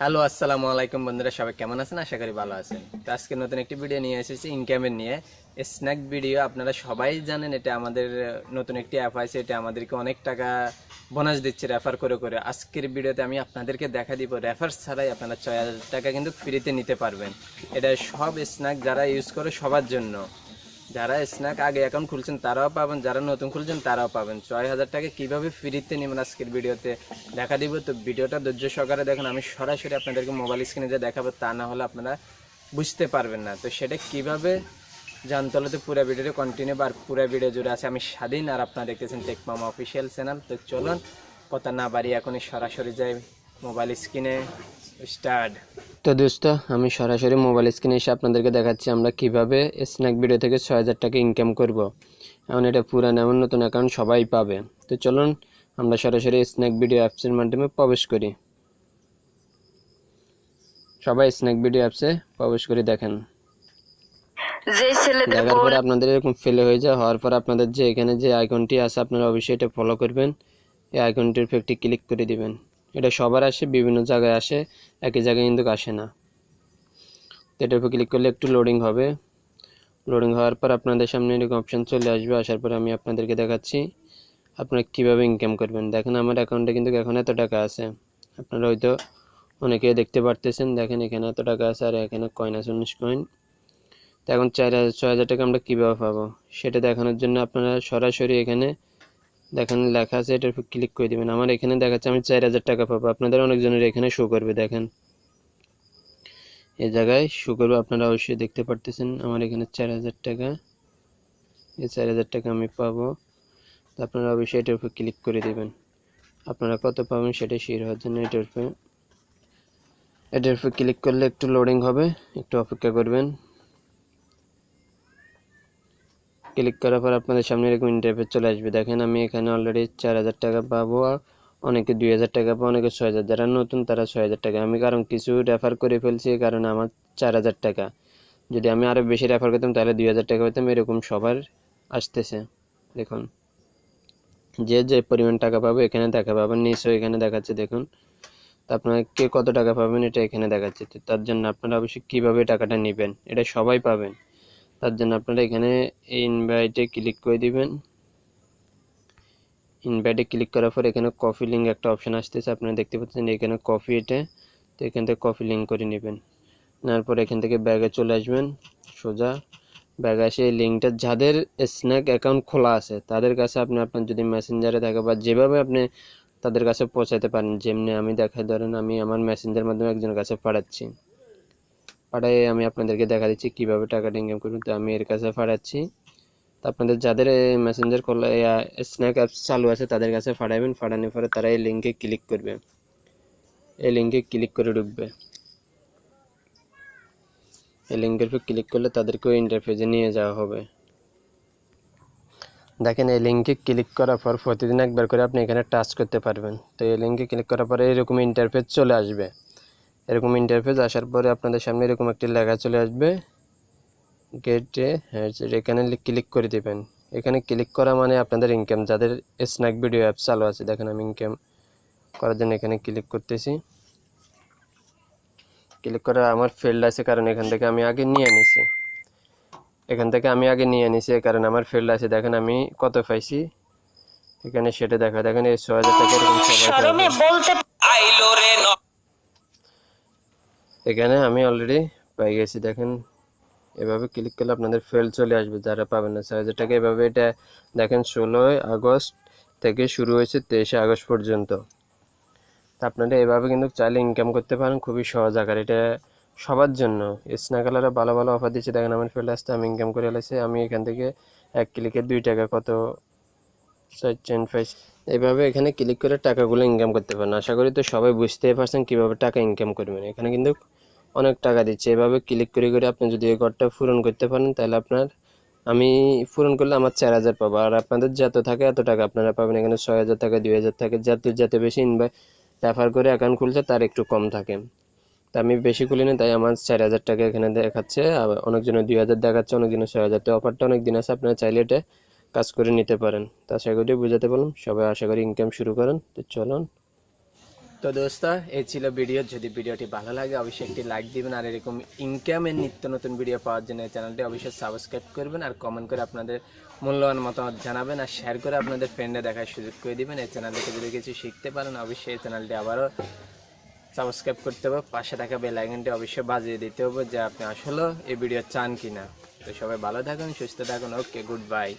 Hello আসসালামু আলাইকুম বন্ধুরা, সবাই কেমন আছেন? আশা করি ভালো আছেন। তো আজকে নতুন একটি ভিডিও নিয়ে এসেছি ইনকামের নিয়ে, স্ন্যাক ভিডিও। আপনারা সবাই জানেন এটা আমাদের নতুন একটি অ্যাপ আছে, এটা আমাদেরকে অনেক টাকা বোনাস দিচ্ছে রেফার করে করে। আজকের ভিডিওতে আমি আপনাদেরকে দেখা দিব রেফার ছাড়াই আপনারা 6,000 টাকা কিন্তু ফ্রিতে নিতে পারবেন। এটা সব স্ন্যাক যারা ইউজ করে সবার জন্য। যারা স্ন্যাক আগে অ্যাকাউন্ট খুলছেন তারাও পাবেন, যারা নতুন খুলছেন তারাও পাবেন। 6,000 টাকা কীভাবে ফ্রিতে নেবেন আজকের ভিডিওতে দেখা দিব। তো ভিডিওটা ধৈর্য সহকারে দেখুন, আমি সরাসরি আপনাদেরকে মোবাইল স্ক্রিনে যে দেখাবো, তা না হলে আপনারা বুঝতে পারবেন না। তো সেটা কীভাবে জানতে হলে তো পুরো ভিডিওটা কন্টিনিউ আর পুরো ভিডিও জুড়ে আছে আমি স্বাধীন, আর আপনারা দেখতেছেন টেক মামা অফিসিয়াল চ্যানেল। তো চলুন কথা না বাড়ি এখনই সরাসরি যাই মোবাইল স্ক্রিনে, স্টার্ট। তো দোস্ত, আমি সরাসরি মোবাইল স্ক্রিনে এসে আপনাদেরকে দেখাচ্ছি আমরা কিভাবে স্ন্যাক ভিডিও থেকে 6,000 টাকা ইনকাম করব। এখন এটা পুরান এমন নতুন অ্যাকাউন্ট সবাই পাবে। তো চলুন আমরা সরাসরি স্ন্যাক ভিডিও অ্যাপসের মাধ্যমে প্রবেশ করি। সবাই স্ন্যাক ভিডিও অ্যাপসে প্রবেশ করে দেখেন। দেখার পরে আপনাদের এরকম ফেলে হয়ে যায়, হওয়ার পর আপনাদের যে এখানে যে আইকনটি আছে আপনারা অবশ্যই এটা ফলো করবেন। এই আইকনটির উপর একটি ক্লিক করে দিবেন। এটা সবার আসে, বিভিন্ন জায়গায় আসে, একই জায়গায় কিন্তু আসে না। এটার উপর ক্লিক করলে একটু লোডিং হবে। লোডিং হওয়ার পর আপনাদের সামনে এরকম অপশান চলে আসবে। আসার পর আমি আপনাদেরকে দেখাচ্ছি আপনারা কীভাবে ইনকাম করবেন। দেখেন আমার অ্যাকাউন্টে কিন্তু এখন এত টাকা আছে, আপনারা হয়তো অনেকেই দেখতে পারতেছেন। দেখেন এখানে এত টাকা আছে, আর এখানে কয়েন আছে 19 কয়েন। তো এখন 6,000 টাকা আমরা কীভাবে পাবো সেটা দেখানোর জন্য আপনারা সরাসরি এখানে দেখেন লেখা আছে, এটার উপর ক্লিক করে দেবেন। আমার এখানে দেখাচ্ছে আমি 4,000 টাকা পাবো, আপনাদের অনেকজনের এখানে শো করবে। দেখেন এই জায়গায় শো করবে, আপনারা অবশ্যই দেখতে পারতেছেন আমার এখানে 4,000 টাকা। এই 4,000 টাকা আমি পাবো। তো আপনারা অবশ্যই এটার উপর ক্লিক করে দেবেন। আপনারা কত পাবেন সেটা শিওর হওয়ার জন্য এটার উপর ক্লিক করলে একটু লোডিং হবে, একটু অপেক্ষা করবেন। ক্লিক করার পর আপনাদের সামনে এরকম ইন্টারফেস চলে আসবে। দেখেন আমি এখানে অলরেডি 4,000 টাকা পাবো, অনেকে 2,000 টাকা পাবো, অনেকে 6,000। যারা নতুন তারা 6,000 টাকা। আমি কারণ কিছু রেফার করে ফেলছি, এই কারণে আমার 4,000 টাকা। যদি আমি আরও বেশি রেফার করতাম তাহলে 2,000 টাকা পেতাম। এরকম সবার আসতেছে। দেখুন যে যে পরিমাণ টাকা পাবো এখানে দেখা পাবেন, নিশ্চয়ই এখানে দেখাচ্ছে। দেখুন তো আপনারা কে কত টাকা পাবেন এটা এখানে দেখাচ্ছে। তো তার জন্য আপনারা অবশ্যই কীভাবে টাকাটা নেবেন এটা সবাই পাবেন। তার জন্য আপনারা এখানে ইনভাইটে ক্লিক করে দিবেন। ইনভাইটে ক্লিক করার পর এখানে কপি লিঙ্ক একটা অপশান আসতেছে, আপনারা দেখতে পাচ্ছেন এখানে কপি। এটা তো এখান থেকে কপি লিঙ্ক করে নেবেন। নেওয়ার পর এখান থেকে ব্যাগে চলে আসবেন। সোজা ব্যাগে আসে এই লিঙ্কটা যাদের স্ন্যাক অ্যাকাউন্ট খোলা আছে তাদের কাছে আপনি আপনার যদি মেসেঞ্জারে থাকে বা যেভাবে আপনি তাদের কাছে পৌঁছাতে পারেন, যেমনি আমি দেখাই, ধরেন আমি আমার মেসেঞ্জার মাধ্যমে একজনের কাছে পাঠাচ্ছি। পাঠাই আমি আপনাদেরকে দেখা দিচ্ছি কীভাবে টাকাটা ইনকাম করবেন। তো আমি এর কাছে পাঠাচ্ছি। তো আপনাদের যাদের মেসেঞ্জার খোলা স্ন্যাক অ্যাপস চালু আছে তাদের কাছে পাঠাবেন। পাঠানোর পরে তারা এই লিঙ্কে ক্লিক করবে, এই লিঙ্কে ক্লিক করে ঢুকবে। এই লিঙ্কের উপর ক্লিক করলে তাদেরকে ওই ইন্টারফেসে নিয়ে যাওয়া হবে। দেখেন এই লিঙ্কে ক্লিক করার পর প্রতিদিন একবার করে আপনি এখানে টাচ করতে পারবেন। তো এই লিঙ্কে ক্লিক করার পরে এরকম ইন্টারফেস চলে আসবে। এরকম ইন্টারফেস আসার পরে আপনাদের সামনে এরকম একটি লেখা চলে আসবে গেটে। হ্যাঁ, এখানে ক্লিক করে দেবেন। এখানে ক্লিক করা মানে আপনাদের ইনকাম। যাদের স্ন্যাক ভিডিও অ্যাপ চালু আছে, দেখেন আমি ইনকাম করার জন্য এখানে ক্লিক করতেছি। ক্লিক করা আমার ফেল্ড আছে, কারণ এখান থেকে আমি আগে নিয়ে নিছি। কারণ আমার ফেল্ড আছে। দেখেন আমি কত পাইছি এখানে সেটা দেখা। দেখেন এই 6,000 টাকা এখানে আমি অলরেডি পাই গেছি। দেখেন এভাবে ক্লিক করলে আপনাদের ফেল চলে আসবে যারা পাবেন না 6,000 টাকা। এভাবে এটা দেখেন 16 আগস্ট থেকে শুরু হয়েছে 23 আগস্ট পর্যন্ত। তা আপনারা এভাবে কিন্তু চাইলে ইনকাম করতে পারেন খুবই সহজ আকারে। এটা সবার জন্য। স্ন্যাকালাররা ভালো ভালো অফার দিচ্ছে। দেখেন আমার ফেল আসতে আমি ইনকাম করে এলাইছি। আমি এখান থেকে 1 ক্লিকে 2 টাকা কত 4 এইভাবে এখানে ক্লিক করে টাকাগুলো ইনকাম করতে পারেন। আশা করি তো সবাই বুঝতেই পারছেন কীভাবে টাকা ইনকাম করবেন। এখানে কিন্তু অনেক টাকা দিচ্ছে। এভাবে ক্লিক করে করে আপনি যদি এই ঘরটা পূরণ করতে পারেন তাহলে আমি পূরণ করলে আমার 4,000 পাবো। আর আপনাদের যত থাকে এত টাকা আপনারা পাবেন। এখানে 6,000 টাকা 2,000 থাকে, যত বেশি রেফার করে অ্যাকাউন্ট খুলছে তার একটু কম থাকে। তা আমি বেশি খুলি না, তাই আমার 4,000 টাকা এখানে দেখাচ্ছে। আবার অনেকজনের 2,000 দেখাচ্ছে, অনেকজনের 6,000। তো অফারটা অনেক দিন আছে, আপনারা চাইলে এটা কাজ করে নিতে পারেন। তা আশা করি বুঝাতে পারলাম। সবাই আশা করি ইনকাম শুরু করেন। তো চলুন তো দোস্ত, এই ছিল ভিডিও। যদি ভিডিওটি ভালো লাগে অবশ্যই একটি লাইক দিবেন, আর এরকম ইনকামের নিত্য নতুন ভিডিও পাওয়ার জন্য এই চ্যানেলটি অবশ্যই সাবস্ক্রাইব করবেন, আর কমেন্ট করে আপনাদের মূল্যবান মতামত জানাবেন, আর শেয়ার করে আপনাদের ফ্রেন্ডে দেখার সুযোগ করে দিবেন। এই চ্যানেল থেকে যদি কিছু শিখতে পারেন অবশ্যই এই চ্যানেলটি আবারও সাবস্ক্রাইব করতে হবে, পাশে থাকা বেল আইকনটি অবশ্যই বাজিয়ে দিতে হবে যে আপনি আসলে এই ভিডিও চান কিনা। তো সবাই ভালো থাকুন, সুস্থ থাকুন। ওকে, গুড বাই।